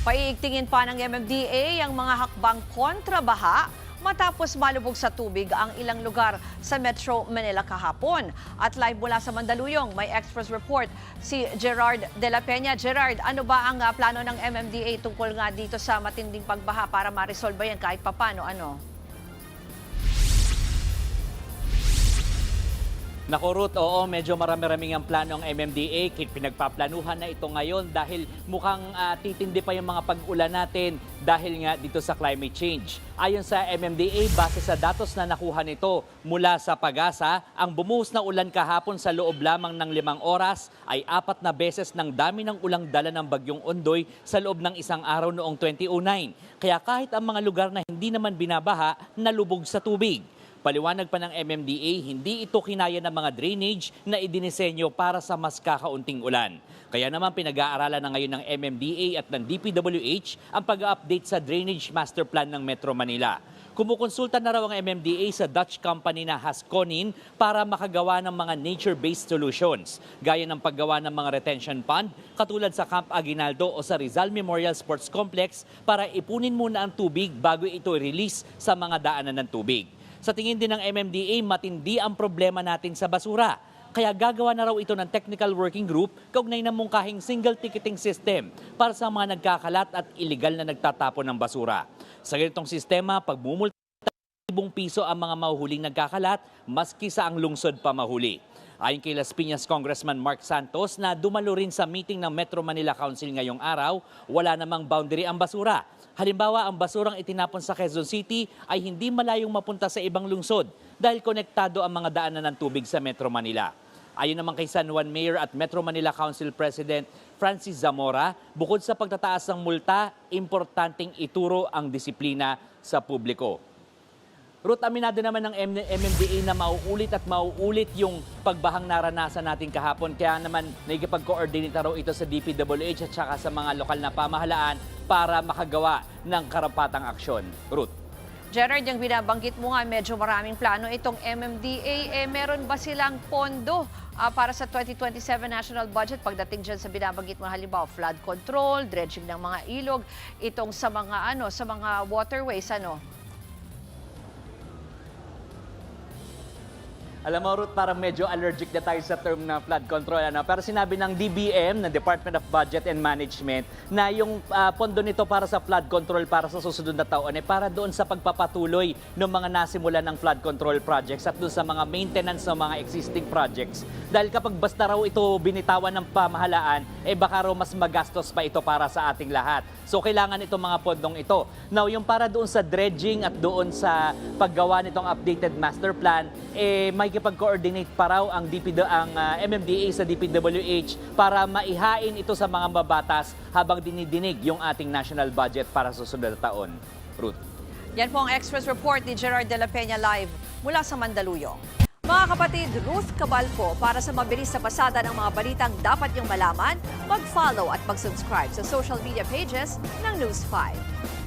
Paiigtingin pa ng MMDA ang mga hakbang kontrabaha matapos malubog sa tubig ang ilang lugar sa Metro Manila kahapon. At live mula sa Mandaluyong, may Express report si Gerard de la Peña. Gerard, ano ba ang plano ng MMDA tungkol nga dito sa matinding pagbaha para ma-resolve yan kahit papano? Ano? Naku Ruth, oo, medyo marami-raming ang plano ng MMDA. Pinagpaplanuhan na ito ngayon dahil mukhang titindi pa yung mga pag-ulan natin dahil nga dito sa climate change. Ayon sa MMDA, base sa datos na nakuha nito mula sa Pag-asa, ang bumuhos na ulan kahapon sa loob lamang ng 5 oras ay 4 na beses ng dami ng ulang dala ng Bagyong Ondoy sa loob ng isang araw noong 2009. Kaya kahit ang mga lugar na hindi naman binabaha, nalubog sa tubig. Paliwanag pa ng MMDA, hindi ito kinaya ng mga drainage na idinisenyo para sa mas kakaunting ulan. Kaya naman pinag-aaralan na ngayon ng MMDA at ng DPWH ang pag-update sa Drainage Master Plan ng Metro Manila. Kumukonsulta na raw ang MMDA sa Dutch company na Haskonin para makagawa ng mga nature-based solutions, gaya ng paggawa ng mga retention pond, katulad sa Camp Aguinaldo o sa Rizal Memorial Sports Complex para ipunin muna ang tubig bago ito i-release sa mga daanan ng tubig. Sa tingin din ng MMDA, matindi ang problema natin sa basura. Kaya gagawa na raw ito ng technical working group kaugnay ng mungkahing single ticketing system para sa mga nagkakalat at illegal na nagtatapon ng basura. Sa ganitong sistema, pag bumulta ₱1,000 ang mga mahuhuling nagkakalat, maski sa ang lungsod pa mahuli. Ayon kay Las Piñas Congressman Mark Santos na dumalo rin sa meeting ng Metro Manila Council ngayong araw, wala namang boundary ang basura. Halimbawa, ang basurang itinapon sa Quezon City ay hindi malayong mapunta sa ibang lungsod dahil konektado ang mga daanan ng tubig sa Metro Manila. Ayon naman kay San Juan Mayor at Metro Manila Council President Francis Zamora, bukod sa pagtataas ng multa, importanteng ituro ang disiplina sa publiko. Ruth, aminado naman ng MMDA na mauulit at mauulit yung pagbahang naranasan natin kahapon. Kaya naman nakikipag-coordinate raw ito sa DPWH at saka sa mga lokal na pamahalaan para makagawa ng karapatang aksyon. Ruth. Gerard, yung binabanggit mo nga, medyo maraming plano itong MMDA. Meron ba silang pondo para sa 2027 national budget pagdating dyan sa binabanggit mo, halimbawa flood control, dredging ng mga ilog, itong sa mga waterways, ano? Alam mo, Ruth, parang medyo allergic na tayo sa term na flood control. Pero sinabi ng DBM, ng Department of Budget and Management, na yung pondo nito para sa flood control para sa susunod na taon ay para doon sa pagpapatuloy ng mga nasimulan ng flood control projects at doon sa mga maintenance ng mga existing projects. Dahil kapag basta raw ito binitawan ng pamahalaan, baka raw mas magastos pa ito para sa ating lahat. So kailangan itong mga pondong ito. Now, yung para doon sa dredging at doon sa paggawa nitong updated master plan, may makikipag-coordinate pa raw ang MMDA sa DPWH para maihain ito sa mga mabatas habang dinidinig yung ating national budget para sa susunod na taon. Ruth. Yan po ang Express Report ni Gerard de la Peña live mula sa Mandaluyong. Mga kapatid, Ruth Cabalco, para sa mabilis na pasada ng mga balitang dapat niyong malaman, mag-follow at mag-subscribe sa social media pages ng News 5.